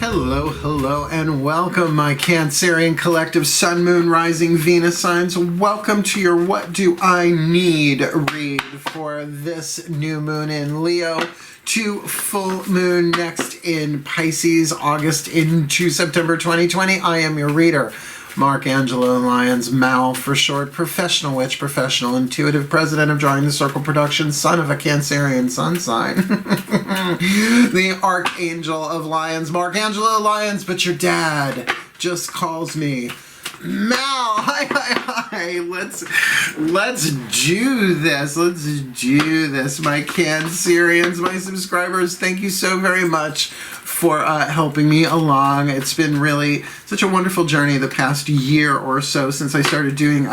Hello, hello, and welcome, my Cancerian collective Sun, Moon, Rising, Venus signs. Welcome to your What Do I Need read for this new moon in Leo to full moon next in Pisces, August into September 2020. I am your reader, Mark Angelo Lyons, Mal for short, professional witch, professional intuitive, president of Drawing the Circle Productions, son of a Cancerian sun sign, the Archangel of Lyons, Mark Angelo Lyons, but your dad just calls me Mal. Hi. Let's do this. My Cancerians, my subscribers. Thank you so very much for helping me along. It's been really such a wonderful journey the past year or so since I started doing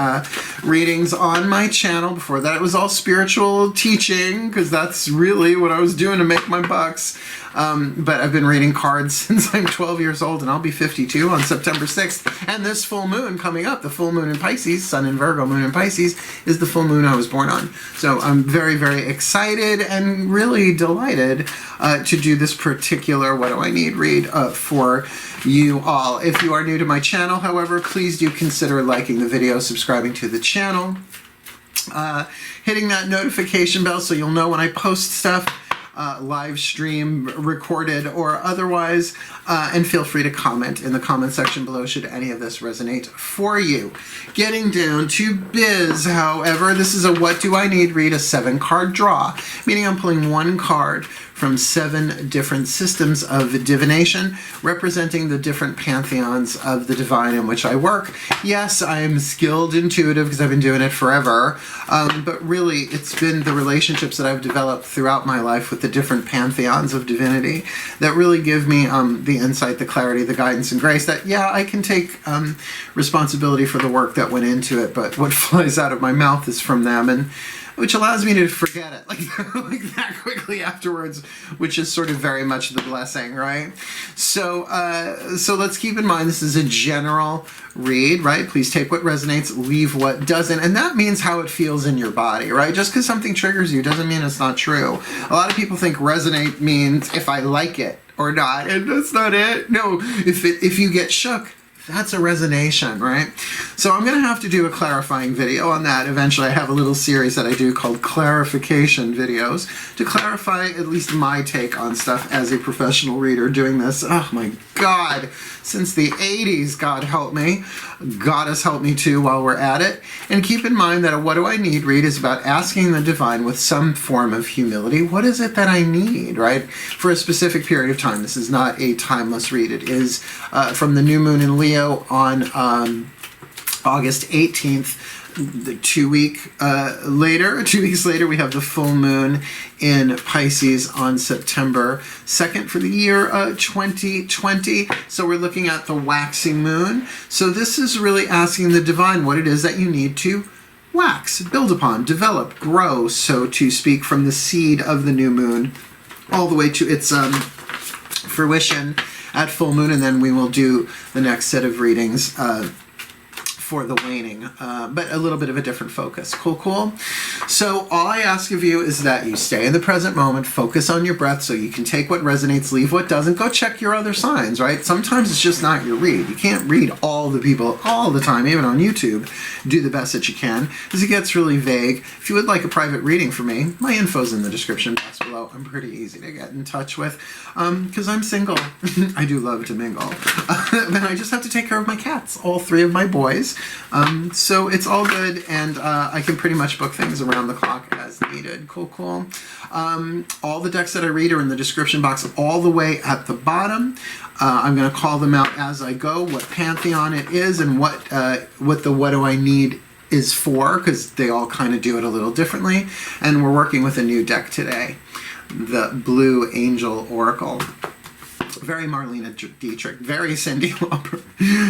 readings on my channel. Before that, it was all spiritual teaching because that's really what I was doing to make my bucks. But I've been reading cards since I'm 12 years old, and I'll be 52 on September 6th. And this full moon coming up, the full moon in Pisces, Sun in Virgo, moon in Pisces, is the full moon I was born on. So I'm very, very excited and really delighted to do this particular What Do I Need read for you all. If you are new to my channel, however, please do consider liking the video, subscribing to the channel, hitting that notification bell so you'll know when I post stuff, live stream, recorded, or otherwise, and feel free to comment in the comment section below should any of this resonate for you. Getting down to biz, however, this is a What Do I Need read, a 7-card draw, meaning I'm pulling one card from 7 different systems of divination, representing the different pantheons of the divine in which I work. Yes, I am skilled intuitive because I've been doing it forever, but really it's been the relationships that I've developed throughout my life with the different pantheons of divinity that really give me the insight, the clarity, the guidance, and grace that, yeah, I can take responsibility for the work that went into it, but what flies out of my mouth is from them, and which allows me to forget it like that quickly afterwards, which is sort of very much the blessing, right? So let's keep in mind this is a general read, right? Please take what resonates, leave what doesn't, and that means how it feels in your body, right? Just because something triggers you doesn't mean it's not true. A lot of people think resonate means if I like it or not, and that's not it. No, if you get shook, that's a resonation, right? So I'm going to have to do a clarifying video on that. Eventually, I have a little series that I do called clarification videos to clarify at least my take on stuff as a professional reader doing this. Oh my God, since the 80s, God help me. Goddess help me too while we're at it. And keep in mind that a What Do I Need read is about asking the divine with some form of humility, what is it that I need, right? For a specific period of time. This is not a timeless read. It is from the new moon in Leo on August 18th. 2 weeks later, we have the full moon in Pisces on September 2nd for the year 2020. So we're looking at the waxing moon. So this is really asking the divine what it is that you need to wax, build upon, develop, grow, so to speak, from the seed of the new moon all the way to its fruition at full moon, and then we will do the next set of readings for the waning, but a little bit of a different focus. Cool. So all I ask of you is that you stay in the present moment, focus on your breath so you can take what resonates, leave what doesn't. Go check your other signs, right? Sometimes it's just not your read. You can't read all the people all the time, even on YouTube. Do the best that you can, because it gets really vague. If you would like a private reading for me, my info's in the description box below. I'm pretty easy to get in touch with, because I'm single. I do love to mingle. But I just have to take care of my cats, all 3 of my boys. So it's all good, and I can pretty much book things around the clock as needed. Cool. All the decks that I read are in the description box all the way at the bottom. I'm going to call them out as I go, what pantheon it is, and what the What Do I Need is for, because they all kind of do it a little differently. And we're working with a new deck today, the Blue Angel Oracle. Very Marlena Dietrich, very Cyndi Lauper,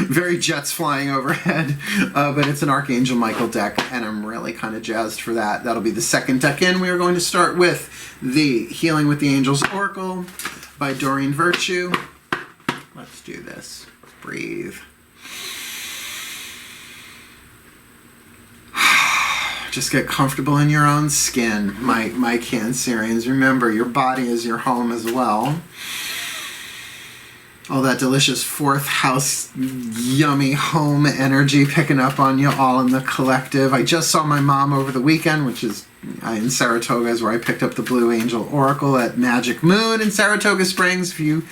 very jets flying overhead, but it's an Archangel Michael deck, and I'm really kind of jazzed for that. That'll be the second deck in. We are going to start with the Healing with the Angels Oracle by Doreen Virtue. Let's do this. Breathe. Just get comfortable in your own skin, my Cancerians. Remember, your body is your home as well. All that delicious fourth house, yummy home energy picking up on you all in the collective. I just saw my mom over the weekend, which is in Saratoga, is where I picked up the Blue Angel Oracle at Magic Moon in Saratoga Springs. If you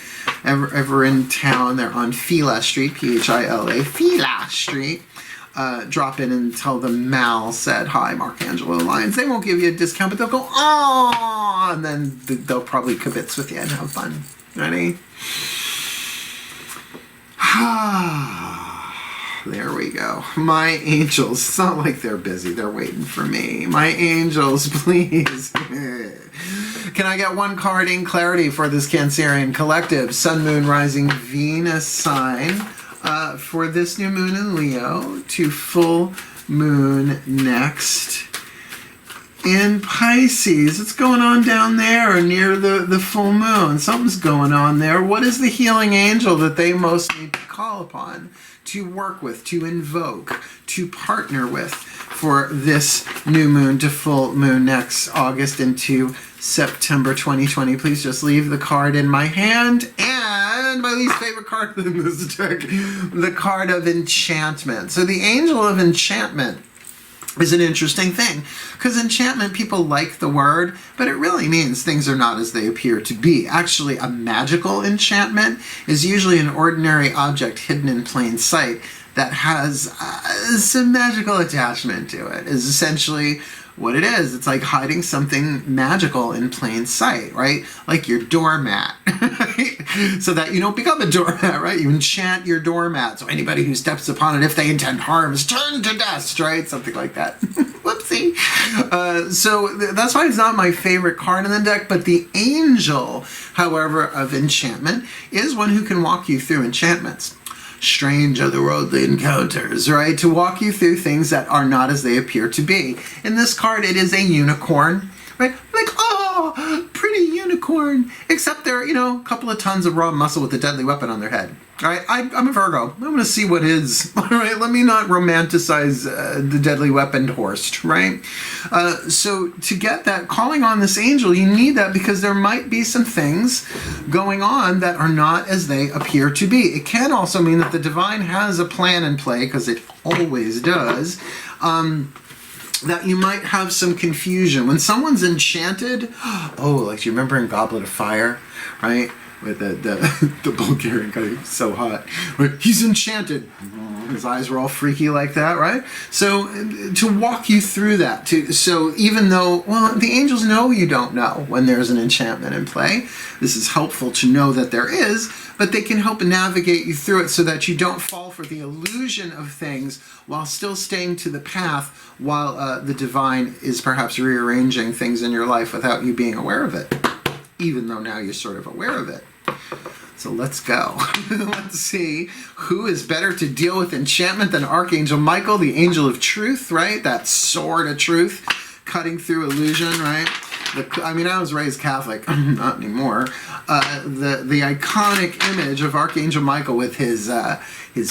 ever in town, they're on Phila Street, Phila, Phila Street. Drop in and tell them Mal said hi, Mark Angelo Lyons. They won't give you a discount, but they'll go, oh, and then they'll probably kibitz with you and have fun. Ready? There we go. My angels. It's not like they're busy. They're waiting for me. My angels, please. Can I get one card in clarity for this Cancerian collective? Sun, Moon, Rising, Venus sign for this new moon in Leo to full moon next in Pisces. What's going on down there near the full moon? Something's going on there. What is the healing angel that they most need to call upon, to work with, to invoke, to partner with for this new moon to full moon next August into September 2020? Please just leave the card in my hand. And my least favorite card in this deck, the card of enchantment. So the angel of enchantment is an interesting thing, because enchantment, people like the word, but it really means things are not as they appear to be. Actually, a magical enchantment is usually an ordinary object hidden in plain sight that has some magical attachment to it, is essentially what it is. It's like hiding something magical in plain sight, right? Like your doormat, right? So that you don't become a doormat, right? You enchant your doormat, so anybody who steps upon it, if they intend harm, is turned to dust, right? Something like that. Whoopsie. So that's why it's not my favorite card in the deck, but the angel, however, of enchantment is one who can walk you through enchantments. Strange otherworldly encounters, right? To walk you through things that are not as they appear to be. In this card, it is a unicorn, right? Like, oh, pretty unicorn. Except they're, a couple of tons of raw muscle with a deadly weapon on their head. All right, I'm a Virgo. I'm going to see what is. All right, let me not romanticize the deadly weaponed horse, right? So to get that, calling on this angel, you need that because there might be some things going on that are not as they appear to be. It can also mean that the divine has a plan in play, because it always does, that you might have some confusion. When someone's enchanted, like, do you remember in Goblet of Fire, right? With the Bulgarian guy, who's so hot. He's enchanted. His eyes were all freaky like that, right? So to walk you through that, so even though, the angels know you don't know when there's an enchantment in play, this is helpful to know that there is, but they can help navigate you through it so that you don't fall for the illusion of things while still staying to the path, while the divine is perhaps rearranging things in your life without you being aware of it, even though now you're sort of aware of it. So let's go. Let's see who is better to deal with enchantment than Archangel Michael, the angel of truth, right? That sword of truth, cutting through illusion, right? I was raised Catholic, not anymore. The iconic image of Archangel Michael with his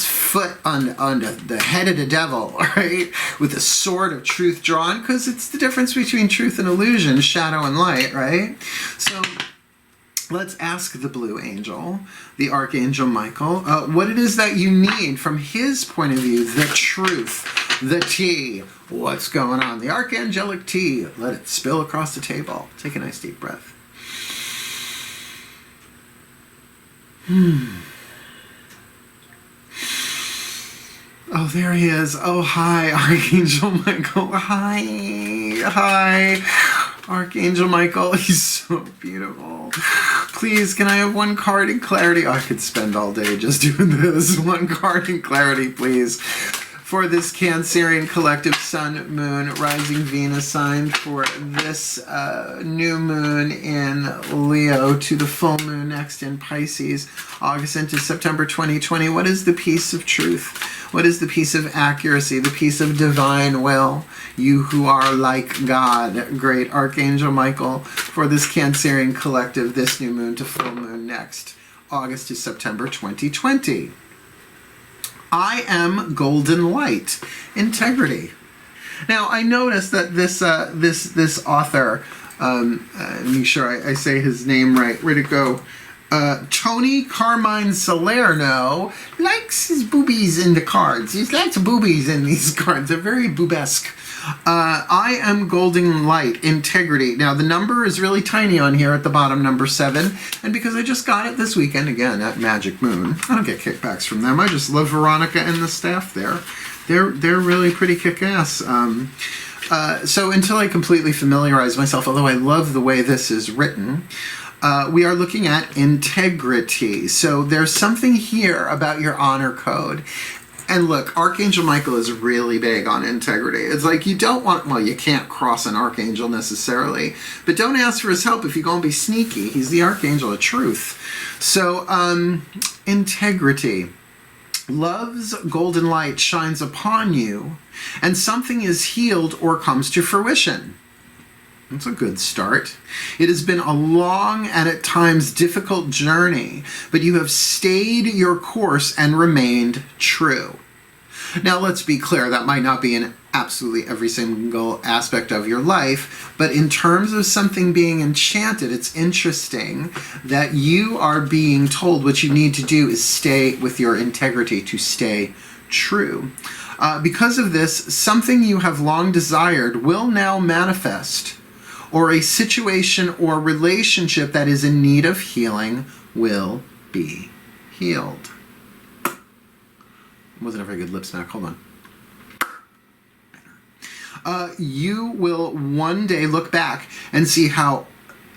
foot on the head of the devil, right? With the sword of truth drawn, because it's the difference between truth and illusion, shadow and light, right? So let's ask the Blue Angel, the Archangel Michael, what it is that you need from his point of view, the truth, the tea. What's going on? The archangelic tea. Let it spill across the table. Take a nice deep breath. Oh, there he is. Oh, hi, Archangel Michael. Hi. Archangel Michael. He's so beautiful. Please, can I have one card in clarity? I could spend all day just doing this. One card in clarity, please. For this Cancerian collective Sun, Moon, Rising Venus sign for this new moon in Leo to the full moon next in Pisces, August into September 2020. What is the piece of truth? What is the piece of accuracy? The piece of divine will? You who are like God, great Archangel Michael, for this Cancerian collective, this new moon to full moon next, August to September 2020. I am golden light, integrity. Now I noticed that this author, make sure I say his name right. Where'd it go? Tony Carmine Salerno likes his boobies in the cards. He likes boobies in these cards. They're very boobesque. I am golden light, integrity. Now, the number is really tiny on here at the bottom, number 7. And because I just got it this weekend, again, at Magic Moon, I don't get kickbacks from them. I just love Veronica and the staff there. They're really pretty kick-ass. So until I completely familiarize myself, although I love the way this is written, we are looking at integrity. So there's something here about your honor code. And look, Archangel Michael is really big on integrity. It's like you don't want, well, you can't cross an archangel necessarily, but don't ask for his help if you're going to be sneaky. He's the archangel of truth. So, integrity. Love's golden light shines upon you, and something is healed or comes to fruition. That's a good start. It has been a long and at times difficult journey, but you have stayed your course and remained true. Now, let's be clear, that might not be in absolutely every single aspect of your life, but in terms of something being enchanted, it's interesting that you are being told what you need to do is stay with your integrity, to stay true. Because of this, something you have long desired will now manifest, or a situation or relationship that is in need of healing will be healed. Wasn't a very good lip smack. Hold on. You will one day look back and see how,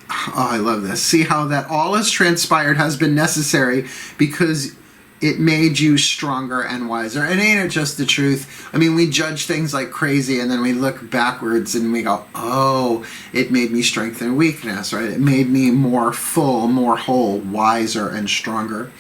oh, I love this, see how that all has transpired has been necessary because it made you stronger and wiser. And ain't it just the truth? I mean, we judge things like crazy and then we look backwards and we go, oh, it made me strength and weakness, right? It made me more full, more whole, wiser, and stronger.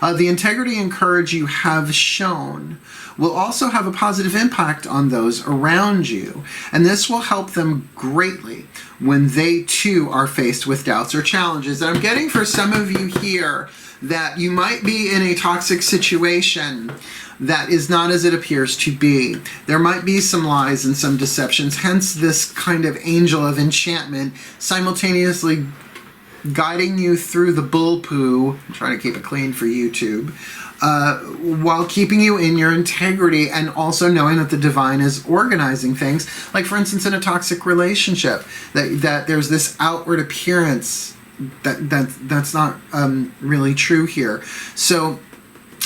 The integrity and courage you have shown will also have a positive impact on those around you. And this will help them greatly when they too are faced with doubts or challenges. And I'm getting for some of you here that you might be in a toxic situation that is not as it appears to be. There might be some lies and some deceptions, hence this kind of angel of enchantment simultaneously guiding you through the bull poo, I'm trying to keep it clean for YouTube, while keeping you in your integrity and also knowing that the divine is organizing things. Like, for instance, in a toxic relationship, that there's this outward appearance that's not really true here. So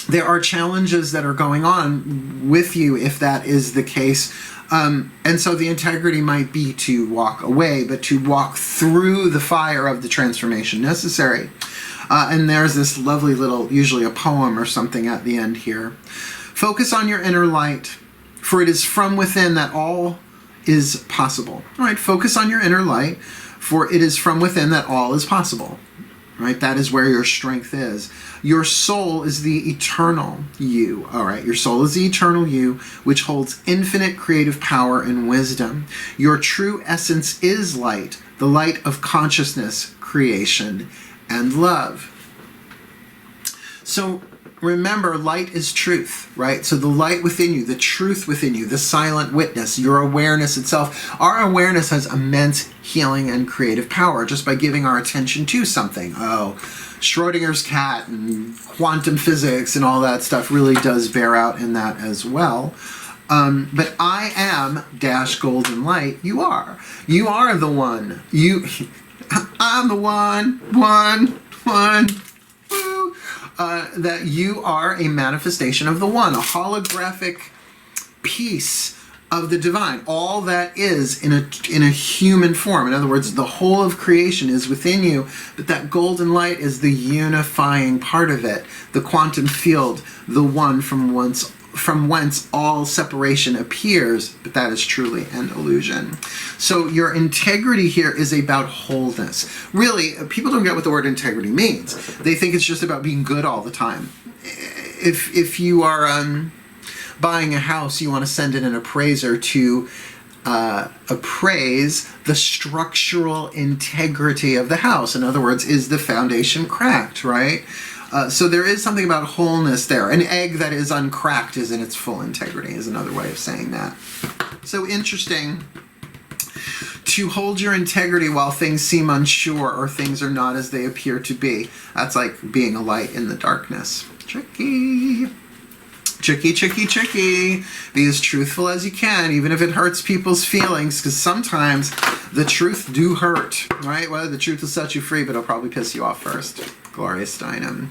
there are challenges that are going on with you if that is the case. And so the integrity might be to walk away, but to walk through the fire of the transformation necessary. And there's this lovely little, usually a poem or something at the end here. Focus on your inner light, for it is from within that all is possible. All right, focus on your inner light, for it is from within that all is possible. Right? That is where your strength is. Your soul is the eternal you. All right. Your soul is the eternal you, which holds infinite creative power and wisdom. Your true essence is light, the light of consciousness, creation, and love. So remember, light is truth, right? So the light within you, the truth within you, the silent witness, your awareness itself. Our awareness has immense healing and creative power just by giving our attention to something. Oh, Schrodinger's cat and quantum physics and all that stuff really does bear out in that as well. But I am dash golden light. You are. You are the one. I'm the one. That you are a manifestation of the one, a holographic piece of the divine. All that is in a human form. In other words, the whole of creation is within you, but that golden light is the unifying part of it, the quantum field, the one from whence all separation appears, but that is truly an illusion. So your integrity here is about wholeness. Really, people don't get what the word integrity means. They think it's just about being good all the time. If you are buying a house, you want to send in an appraiser to appraise the structural integrity of the house. In other words, is the foundation cracked, right? So there is something about wholeness there. An egg that is uncracked is in its full integrity, is another way of saying that. So interesting to hold your integrity while things seem unsure or things are not as they appear to be. That's like being a light in the darkness. Tricky. Tricky, tricky, tricky. Be as truthful as you can, even if it hurts people's feelings, because sometimes the truth do hurt, right? Well, the truth will set you free, but it'll probably piss you off first. Gloria Steinem.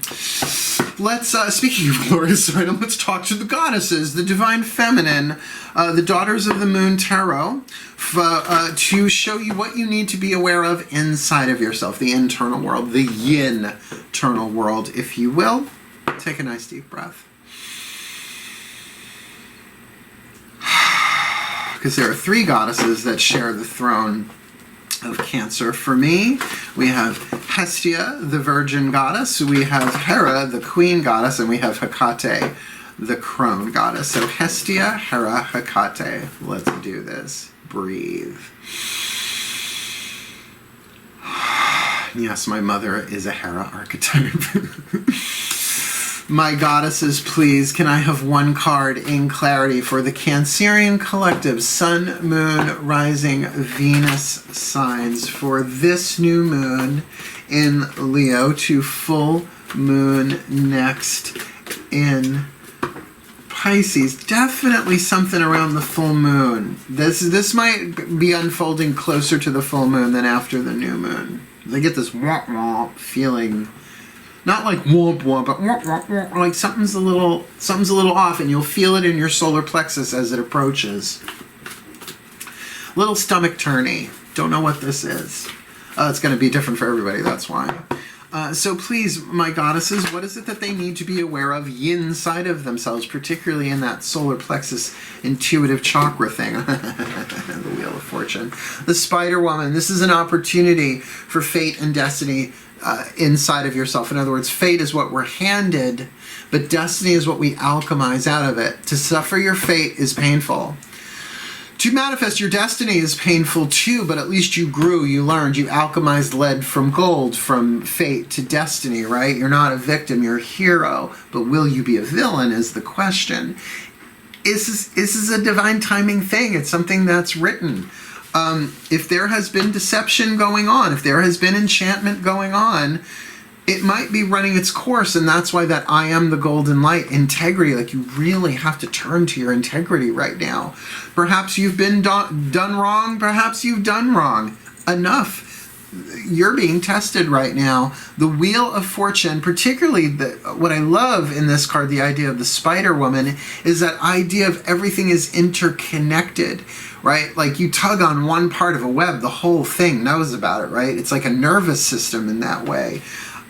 Let's, speaking of Gloria Steinem, let's talk to the goddesses, the divine feminine, the daughters of the moon tarot, to show you what you need to be aware of inside of yourself, the internal world, the yin-ternal world, if you will. Take a nice deep breath. Because there are three goddesses that share the throne of Cancer. For me, we have Hestia, the virgin goddess, we have Hera, the queen goddess, and we have Hecate, the crone goddess. So Hestia, Hera, Hecate. Let's do this. Breathe. Yes, my mother is a Hera archetype. My goddesses, please, can I have one card in clarity for the Cancerian collective, Sun, Moon, Rising, Venus signs for this new moon in Leo to full moon next in Pisces. Definitely something around the full moon. This might be unfolding closer to the full moon than after the new moon. I get this womp womp feeling. Not like womp womp, but womp womp womp, like something's a little off, and you'll feel it in your solar plexus as it approaches. Little stomach turny. Don't know what this is. It's going to be different for everybody, that's why. So please, my goddesses, what is it that they need to be aware of inside of themselves, particularly in that solar plexus intuitive chakra thing? The Wheel of Fortune. The Spider Woman. This is an opportunity for fate and destiny inside of yourself. In other words, fate is what we're handed, but destiny is what we alchemize out of it. To suffer your fate is painful. To manifest your destiny is painful too, but at least you grew, you learned, you alchemized lead from gold, from fate to destiny, right? You're not a victim, you're a hero, but will you be a villain is the question. This is a divine timing thing. It's something that's written. If there has been deception going on, if there has been enchantment going on, it might be running its course, and that's why that I am the golden light, integrity, like you really have to turn to your integrity right now. Perhaps you've been done wrong, perhaps you've done wrong. Enough. You're being tested right now. The Wheel of Fortune, particularly what I love in this card, the idea of the Spider Woman, is that idea of everything is interconnected, right? Like you tug on one part of a web, the whole thing knows about it, right? It's like a nervous system in that way.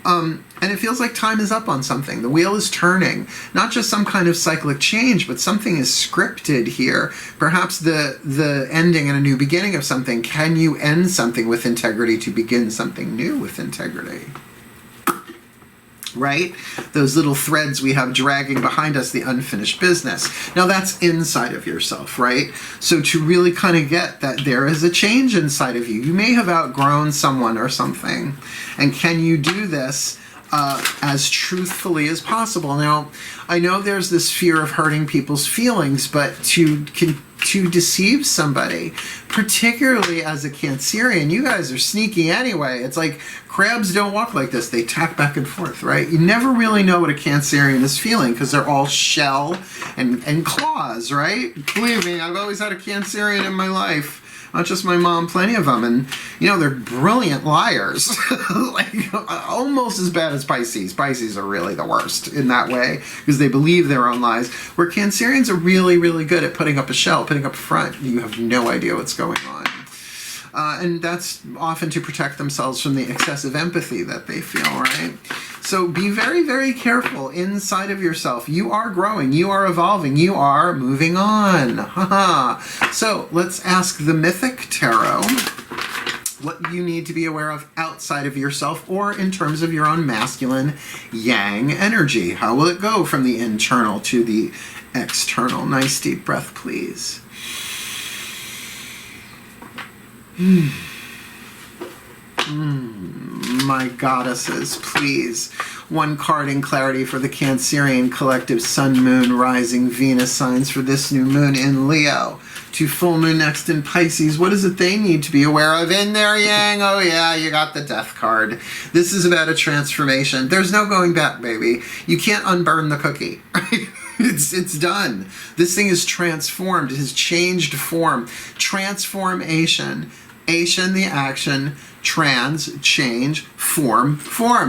And it feels like time is up on something. The wheel is turning. Not just some kind of cyclic change, but something is scripted here. Perhaps the ending and a new beginning of something. Can you end something with integrity to begin something new with integrity? Right? Those little threads we have dragging behind us, the unfinished business. Now that's inside of yourself, right? So to really kind of get that there is a change inside of you. You may have outgrown someone or something. And can you do this as truthfully as possible? Now, I know there's this fear of hurting people's feelings, but to deceive somebody, particularly as a Cancerian, you guys are sneaky anyway. It's like crabs don't walk like this. They tack back and forth, right? You never really know what a Cancerian is feeling because they're all shell and claws, right? Believe me, I've always had a Cancerian in my life. Not just my mom, plenty of them. And, you know, they're brilliant liars. Like, almost as bad as Pisces. Pisces are really the worst in that way because they believe their own lies. Where Cancerians are really, really good at putting up a shell, putting up a front. You have no idea what's going on. And that's often to protect themselves from the excessive empathy that they feel, right? So be very, very careful inside of yourself. You are growing. You are evolving. You are moving on. So let's ask the Mythic Tarot what you need to be aware of outside of yourself or in terms of your own masculine yang energy. How will it go from the internal to the external? Nice deep breath, please. My goddesses, please. One card in clarity for the Cancerian collective Sun, Moon, Rising, Venus signs for this new moon in Leo to full moon next in Pisces. What is it they need to be aware of in their yang? Oh yeah, you got the Death card. This is about a transformation. There's no going back, baby. You can't unburn the cookie. It's done. This thing is transformed. It has changed form. Transformation. Ation, the action. Trans, change, form.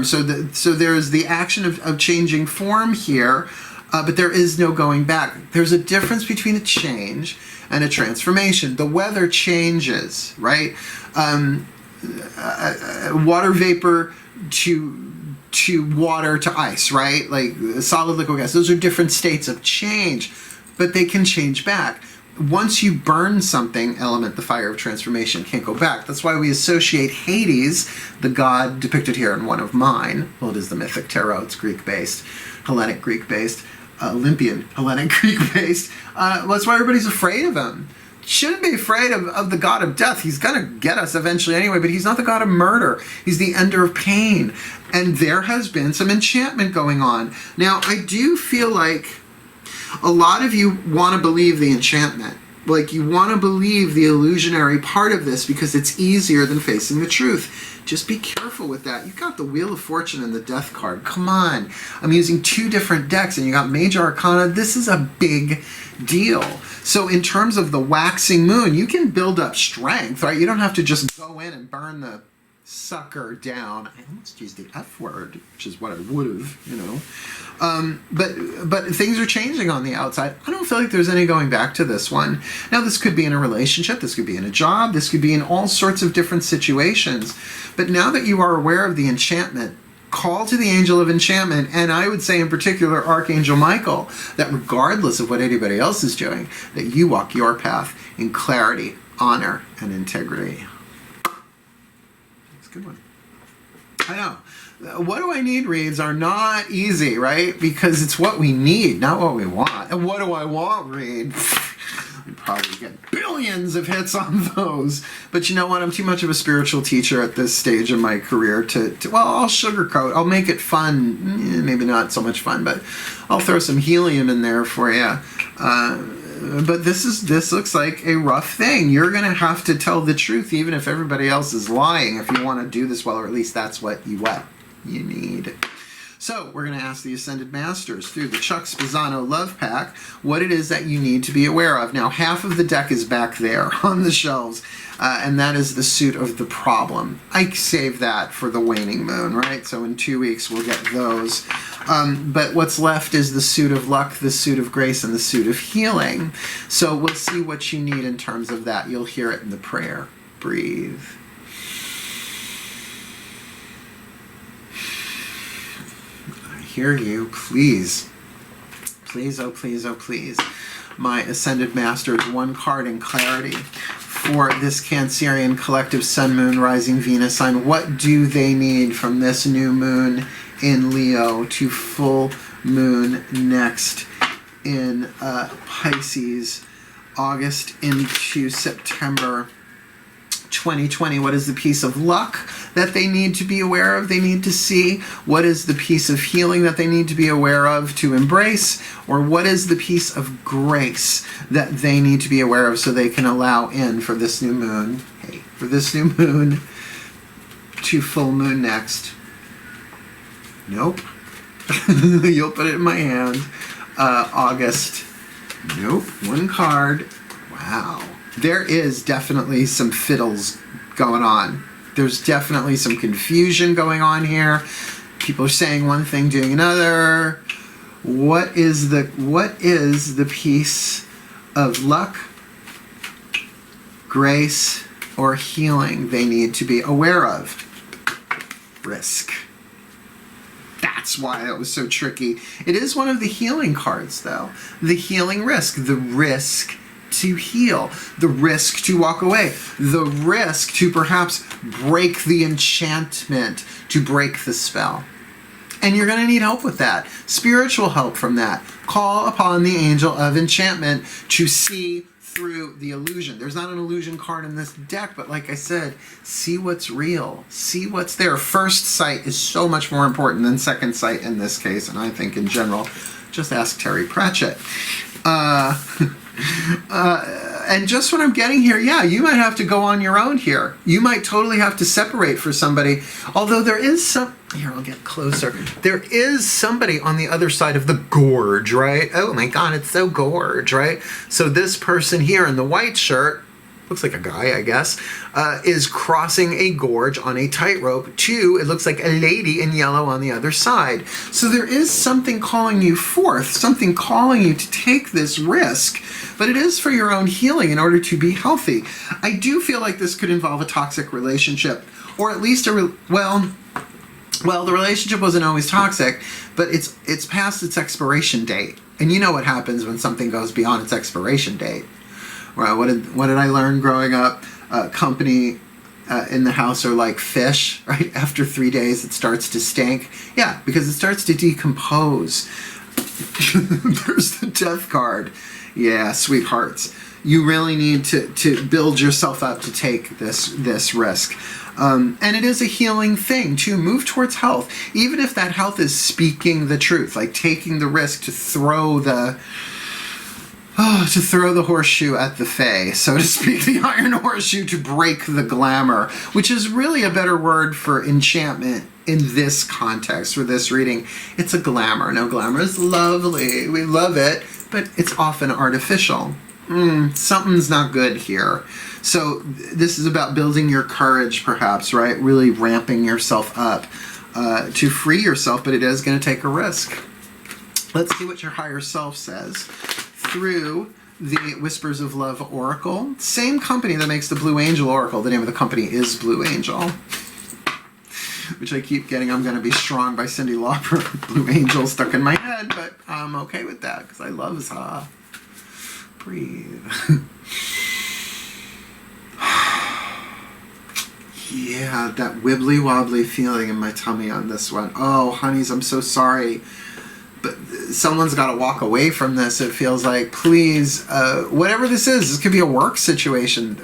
So there's the action of changing form here, but there is no going back. There's a difference between a change and a transformation. The weather changes, right? Water vapor to water to ice, right? Like solid, liquid, gas. Those are different states of change, but they can change back. Once you burn something, element, the fire of transformation, can't go back. That's why we associate Hades, the god depicted here in one of mine. Well, it is the mythic tarot. It's Greek-based, Hellenic Greek-based, Olympian Hellenic Greek-based. That's why everybody's afraid of him. Shouldn't be afraid of the god of death. He's going to get us eventually anyway, but he's not the god of murder. He's the ender of pain. And there has been some enchantment going on. Now, I do feel like a lot of you want to believe the enchantment. Like, you want to believe the illusionary part of this because it's easier than facing the truth. Just be careful with that. You've got the Wheel of Fortune and the Death card. Come on. I'm using two different decks, and you got Major Arcana. This is a big deal. So in terms of the waxing moon, you can build up strength, right? You don't have to just go in and burn the sucker down. I almost used the F word, which is what I would have, you know. But things are changing on the outside. I don't feel like there's any going back to this one. Now, this could be in a relationship, this could be in a job, this could be in all sorts of different situations. But now that you are aware of the enchantment, call to the angel of enchantment, and I would say in particular Archangel Michael, that regardless of what anybody else is doing, that you walk your path in clarity, honor, and integrity. That's a good one. I know. What do I need reads are not easy, right? Because it's what we need, not what we want. And what do I want read? I'd probably get billions of hits on those. But you know what? I'm too much of a spiritual teacher at this stage of my career to well, I'll sugarcoat. I'll make it fun. Maybe not so much fun, but I'll throw some helium in there for you. But this looks like a rough thing. You're going to have to tell the truth even if everybody else is lying if you want to do this well, or at least that's what you need. So we're going to ask the Ascended Masters through the Chuck Spezzano Love Pack what it is that you need to be aware of. Now, half of the deck is back there on the shelves, and that is the suit of the problem. I save that for the waning moon, right? So in 2 weeks we'll get those. But what's left is the suit of luck, the suit of grace, and the suit of healing. So we'll see what you need in terms of that. You'll hear it in the prayer. Breathe. Hear you, please. Please, oh please, oh please. My Ascended Masters, one card in clarity for this Cancerian collective Sun, Moon, Rising, Venus sign. What do they need from this new moon in Leo to full moon next in Pisces, August into September 2020? What is the piece of luck that they need to be aware of, they need to see? What is the piece of healing that they need to be aware of to embrace? Or what is the piece of grace that they need to be aware of so they can allow in for this new moon? Hey, for this new moon to full moon next. Nope. You'll put it in my hand. August. Nope. One card. Wow. There is definitely some fiddles going on. There's definitely some confusion going on here. People are saying one thing, doing another. What is the piece of luck, grace, or healing they need to be aware of? Risk. That's why it was so tricky. It is one of the healing cards, though. The healing risk. The risk to heal, the risk to walk away, the risk to perhaps break the enchantment, to break the spell. And you're going to need help with that, spiritual help from that. Call upon the angel of enchantment to see through the illusion. There's not an illusion card in this deck, but like I said, see what's real. See what's there. First sight is so much more important than second sight in this case, and I think in general. Just ask Terry Pratchett. And just what I'm getting here, yeah, you might have to go on your own here. You might totally have to separate for somebody. Although there is some... Here, I'll get closer. There is somebody on the other side of the gorge, right? Oh my God, it's so gorge, right? So this person here in the white shirt, looks like a guy, I guess, is crossing a gorge on a tightrope to, it looks like a lady in yellow on the other side. So there is something calling you forth, something calling you to take this risk, but it is for your own healing in order to be healthy. I do feel like this could involve a toxic relationship, or at least well, the relationship wasn't always toxic, but it's past its expiration date. And you know what happens when something goes beyond its expiration date. Right, what did I learn growing up? Company in the house are like fish, right? After 3 days, it starts to stink. Yeah, because it starts to decompose. There's the death card. Yeah, sweethearts. You really need to build yourself up to take this risk. And it is a healing thing to move towards health, even if that health is speaking the truth, like taking the risk to throw the horseshoe at the fae, so to speak, the iron horseshoe, to break the glamour, which is really a better word for enchantment in this context, for this reading. It's a glamour. Now, glamour is lovely. We love it, but it's often artificial. Something's not good here. So this is about building your courage, perhaps, right? Really ramping yourself up to free yourself, but it is going to take a risk. Let's see what your higher self says through the Whispers of Love Oracle. Same company that makes the Blue Angel Oracle. The name of the company is Blue Angel, which I keep getting I'm Gonna Be Strong by Cyndi Lauper. Blue Angel stuck in my head, but I'm okay with that because I love Za. Breathe. Yeah, that wibbly wobbly feeling in my tummy on this one. Oh, honeys, I'm so sorry. But someone's got to walk away from this. It feels like, please, whatever this is, this could be a work situation.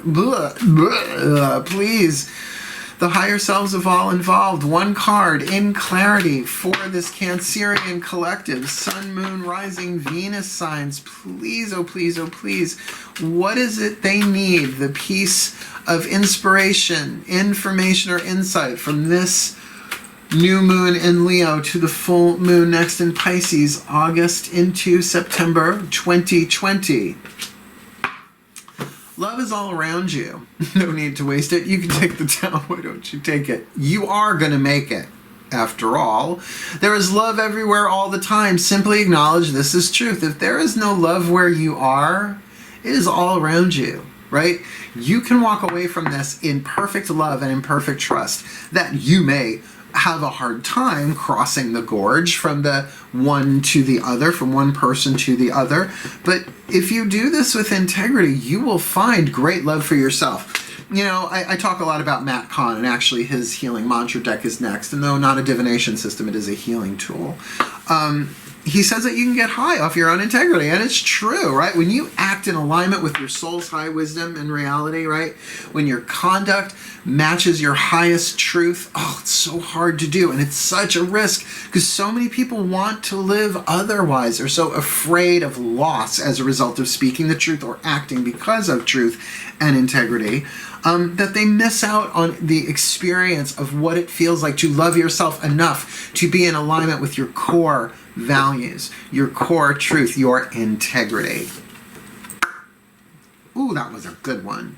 Please, the higher selves of all involved. One card in clarity for this Cancerian collective. Sun, Moon, Rising, Venus signs. Please, oh please, oh please. What is it they need? The piece of inspiration, information, or insight from this new moon in Leo to the full moon next in Pisces, August into September 2020. Love is all around you. No need to waste it. You can take the towel. Why don't you take it? You are going to make it. After all, there is love everywhere all the time. Simply acknowledge this is truth. If there is no love where you are, it is all around you, right? You can walk away from this in perfect love and in perfect trust that you may have a hard time crossing the gorge from the one to the other, from one person to the other. But if you do this with integrity, you will find great love for yourself. You know, I talk a lot about Matt Kahn, and actually his healing mantra deck is next. And though not a divination system, it is a healing tool. He says that you can get high off your own integrity, and it's true, right? When you act in alignment with your soul's high wisdom and reality, right? When your conduct matches your highest truth, oh, it's so hard to do, and it's such a risk because so many people want to live otherwise. They're so afraid of loss as a result of speaking the truth or acting because of truth and integrity, that they miss out on the experience of what it feels like to love yourself enough to be in alignment with your core values, your core truth, your integrity. Ooh, that was a good one.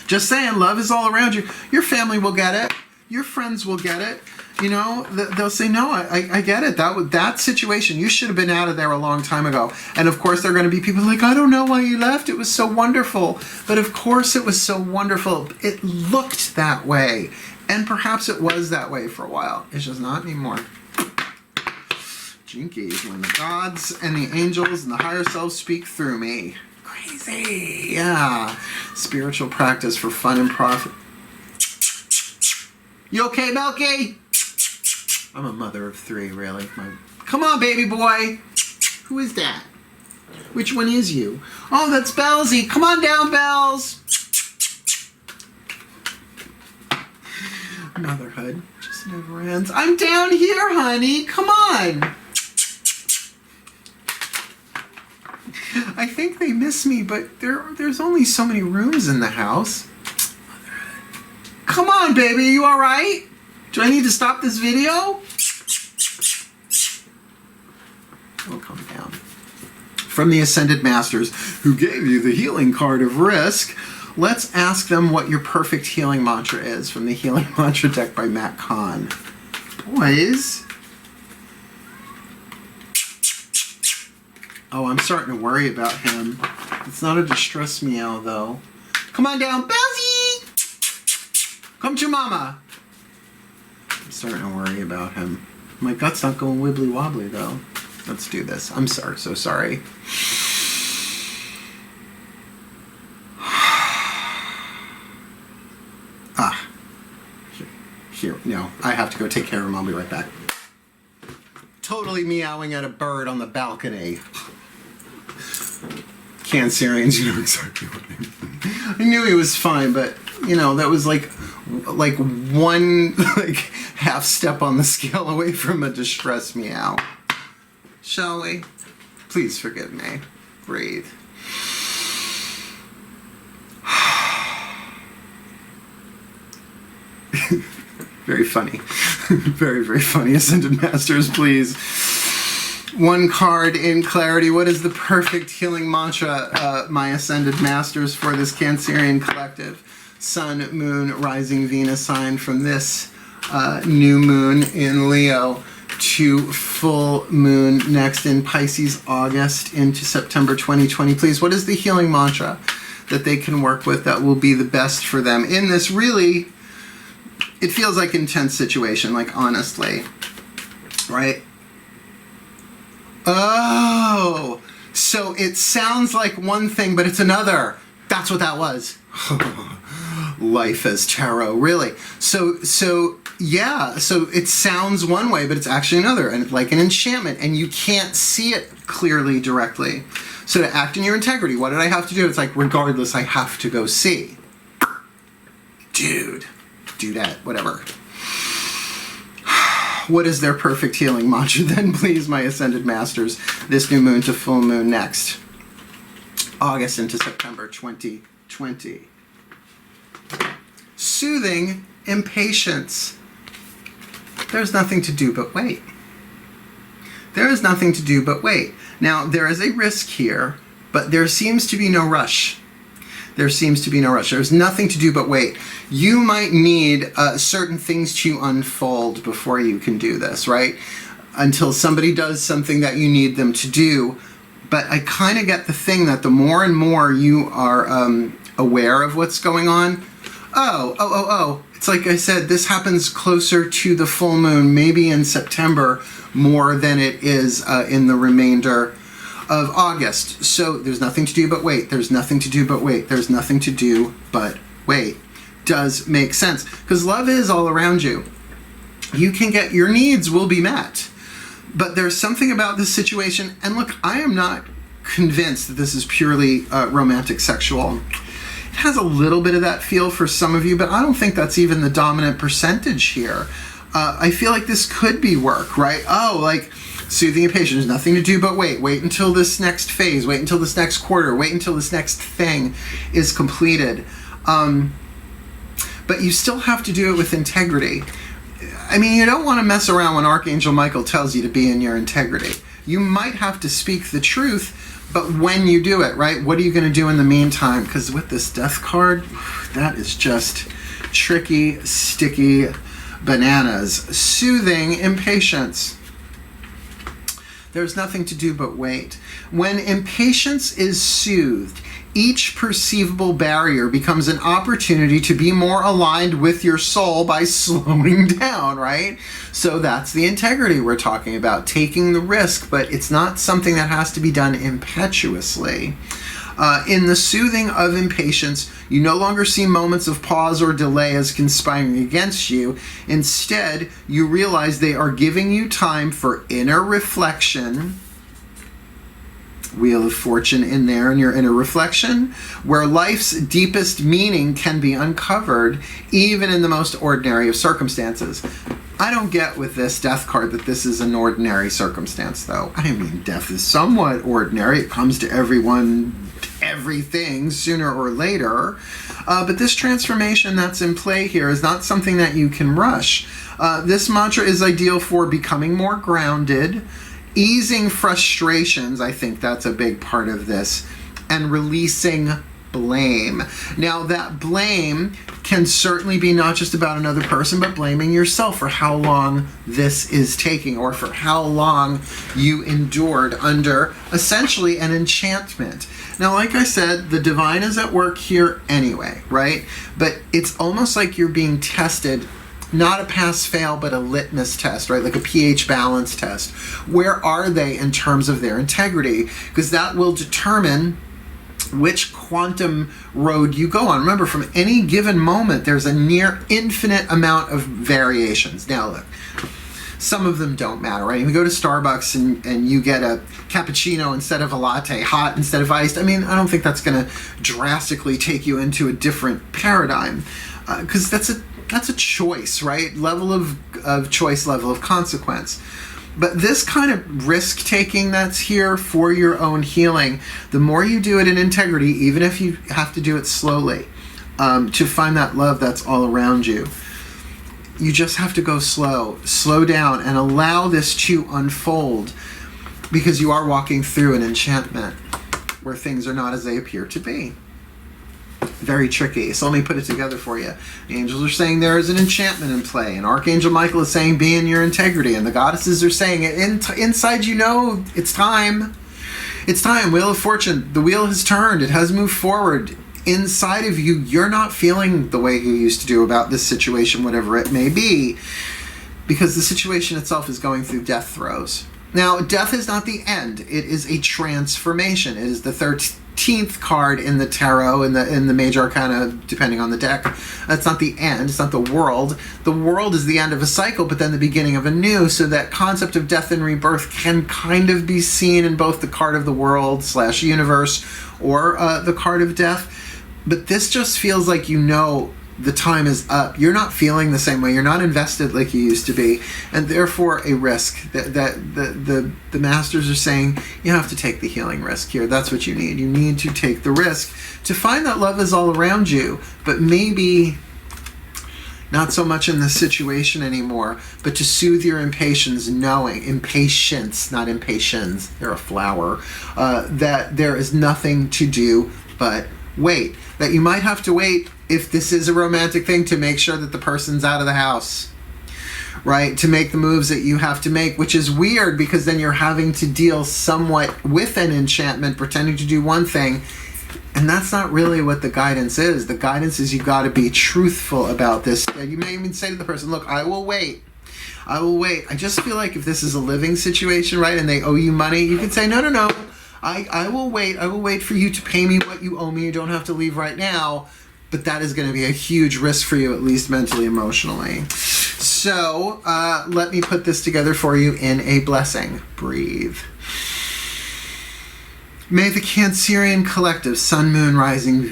Just saying, love is all around you. Your family will get it. Your friends will get it. You know, they'll say, no, I get it. That situation, you should have been out of there a long time ago. And of course, there are going to be people like, I don't know why you left. It was so wonderful. But of course, it was so wonderful. It looked that way. And perhaps it was that way for a while. It's just not anymore. Jinkies, when the gods and the angels and the higher selves speak through me. Crazy. Yeah. Spiritual practice for fun and profit. You okay, Milky? I'm a mother of three, really. Come on, baby boy. Who is that? Which one is you? Oh, that's Bellsy. Come on down, Bells. Motherhood just never ends. I'm down here, honey. Come on. I think they miss me, but there's only so many rooms in the house. Come on, baby. Are you all right? Do I need to stop this video? Oh, calm down. From the Ascended Masters, who gave you the healing card of Risk, let's ask them what your perfect healing mantra is from the Healing Mantra deck by Matt Kahn. Boys. Oh, I'm starting to worry about him. It's not a distress meow, though. Come on down, Belzy! Come to mama! I'm starting to worry about him. My gut's not going wibbly wobbly, though. Let's do this. I'm sorry, so sorry. Here, no, I have to go take care of him. I'll be right back. Totally meowing at a bird on the balcony. Cancerians, you know exactly what I mean. I knew he was fine, but, you know, that was like one half step on the scale away from a distress meow. Shall we? Please forgive me. Breathe. Very funny. Very, very funny. Ascended Masters, please. One card in clarity. What is the perfect healing mantra, my Ascended Masters, for this Cancerian collective? Sun, Moon, Rising Venus sign from this new moon in Leo to full moon next in Pisces, August into September 2020. Please, what is the healing mantra that they can work with that will be the best for them in this really, it feels like intense situation, like honestly, right? Oh, so it sounds like one thing, but it's another. That's what that was. Life as tarot, really. So yeah, so it sounds one way, but it's actually another, and like an enchantment, and you can't see it clearly directly. So to act in your integrity, what did I have to do? It's like, regardless, I have to go see. Dude, do that, whatever. What is their perfect healing mantra then, please, my Ascended Masters? This new moon to full moon next. August into September 2020. Soothing impatience. There's nothing to do but wait. There is nothing to do but wait. Now, there is a risk here, but there seems to be no rush. There seems to be no rush. There's nothing to do but wait. You might need certain things to unfold before you can do this, right? Until somebody does something that you need them to do. But I kind of get the thing that the more and more you are aware of what's going on, it's like I said, this happens closer to the full moon, maybe in September, more than it is in the remainder of August. So there's nothing to do but wait. There's nothing to do but wait. There's nothing to do but wait. Does make sense, because love is all around you. You can get, your needs will be met. But there's something about this situation, and look, I am not convinced that this is purely romantic sexual. It has a little bit of that feel for some of you, but I don't think that's even the dominant percentage here. I feel like this could be work, right? Oh, like soothing and patient. There's nothing to do but wait. Wait until this next phase. Wait until this next quarter. Wait until this next thing is completed. But you still have to do it with integrity. I mean, you don't want to mess around when Archangel Michael tells you to be in your integrity. You might have to speak the truth, but when you do it, right, what are you going to do in the meantime? Because with this death card, that is just tricky, sticky bananas. Soothing impatience. There's nothing to do but wait. When impatience is soothed, each perceivable barrier becomes an opportunity to be more aligned with your soul by slowing down, right? So that's the integrity we're talking about, taking the risk, but it's not something that has to be done impetuously. In the soothing of impatience, you no longer see moments of pause or delay as conspiring against you. Instead, you realize they are giving you time for inner reflection, Wheel of Fortune in there in your inner reflection, where life's deepest meaning can be uncovered even in the most ordinary of circumstances. I don't get with this death card that this is an ordinary circumstance, though. I mean, death is somewhat ordinary. It comes to everyone, everything, sooner or later. But this transformation that's in play here is not something that you can rush. This mantra is ideal for becoming more grounded, easing frustrations. I think that's a big part of this, and releasing blame. Now, that blame can certainly be not just about another person, but blaming yourself for how long this is taking, or for how long you endured under essentially an enchantment. Now, like I said, the divine is at work here anyway, right? But it's almost like you're being tested, not a pass-fail, but a litmus test, right? Like a pH balance test. Where are they in terms of their integrity? Because that will determine which quantum road you go on. Remember, from any given moment, there's a near infinite amount of variations. Now, look, some of them don't matter, right? You go to Starbucks and you get a cappuccino instead of a latte, hot instead of iced. I mean, I don't think that's going to drastically take you into a different paradigm, because that's a choice, right? Level of choice, level of consequence. But this kind of risk-taking that's here for your own healing, the more you do it in integrity, even if you have to do it slowly, to find that love that's all around you, you just have to go slow down, and allow this to unfold, because you are walking through an enchantment where things are not as they appear to be. Very tricky. So let me put it together for you. The angels are saying there is an enchantment in play, and Archangel Michael is saying be in your integrity, and the goddesses are saying inside you know it's time. It's time. Wheel of Fortune. The wheel has turned. It has moved forward. Inside of you, you're not feeling the way you used to do about this situation, whatever it may be, because the situation itself is going through death throes. Now, death is not the end. It is a transformation. It is the 13th card in the tarot, in the major arcana, depending on the deck. That's not the end. It's not the world. The world is the end of a cycle, but then the beginning of a new. So that concept of death and rebirth can kind of be seen in both the card of the world / universe, or the card of death. But this just feels like you know the time is up. You're not feeling the same way. You're not invested like you used to be, and therefore a risk. That the masters are saying you have to take the healing risk here. That's what you need. You need to take the risk to find that love is all around you, but maybe not so much in this situation anymore, but to soothe your impatience, not impatience, they're a flower, that there is nothing to do but wait. That you might have to wait, if this is a romantic thing, to make sure that the person's out of the house, right? To make the moves that you have to make, which is weird, because then you're having to deal somewhat with an enchantment, pretending to do one thing, and that's not really what the guidance is. The guidance is you got to be truthful about this. You may even say to the person, look, I will wait. I just feel like if this is a living situation, right, and they owe you money, you can say, no. I will wait. I will wait for you to pay me what you owe me. You don't have to leave right now. But that is going to be a huge risk for you, at least mentally, emotionally. So let me put this together for you in a blessing. Breathe. May the Cancerian collective Sun, Moon, Rising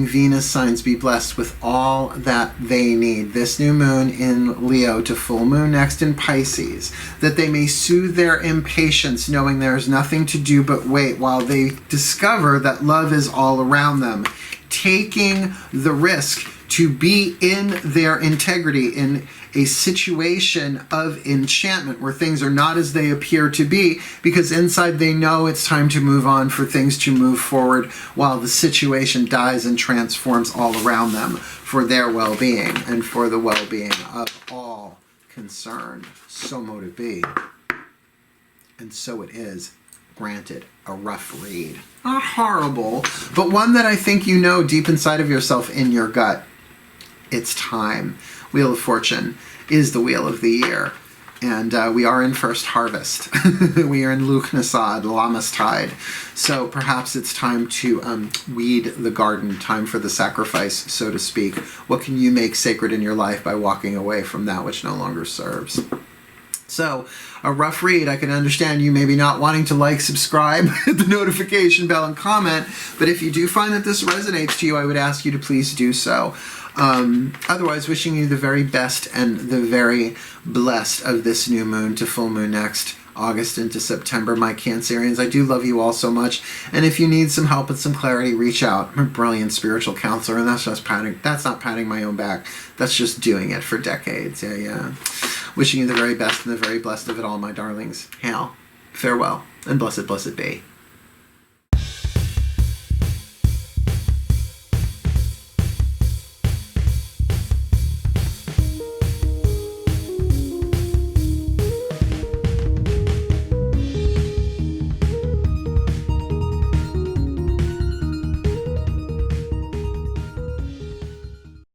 Venus signs be blessed with all that they need. This new moon in Leo to full moon next in Pisces, that they may soothe their impatience, knowing there is nothing to do but wait, while they discover that love is all around them, taking the risk to be in their integrity in a situation of enchantment where things are not as they appear to be, because inside they know it's time to move on, for things to move forward, while the situation dies and transforms all around them for their well-being and for the well-being of all concerned. So mote it be. And so it is. Granted, a rough read. Not horrible, but one that I think you know deep inside of yourself, in your gut. It's time. Wheel of Fortune is the wheel of the year. And we are in first harvest. We are in Lugnasad, Lamastide. So perhaps it's time to weed the garden, time for the sacrifice, so to speak. What can you make sacred in your life by walking away from that which no longer serves? So, a rough read. I can understand you maybe not wanting to like, subscribe, hit the notification bell, and comment, but if you do find that this resonates to you, I would ask you to please do so. Otherwise, wishing you the very best and the very blessed of this new moon to full moon next August into September, my Cancerians. I do love you all so much, and if you need some help and some clarity, reach out. I'm a brilliant spiritual counselor, and that's not patting my own back. That's just doing it for decades. Yeah. Wishing you the very best and the very blessed of it all, my darlings. Hail, farewell, and blessed, blessed be.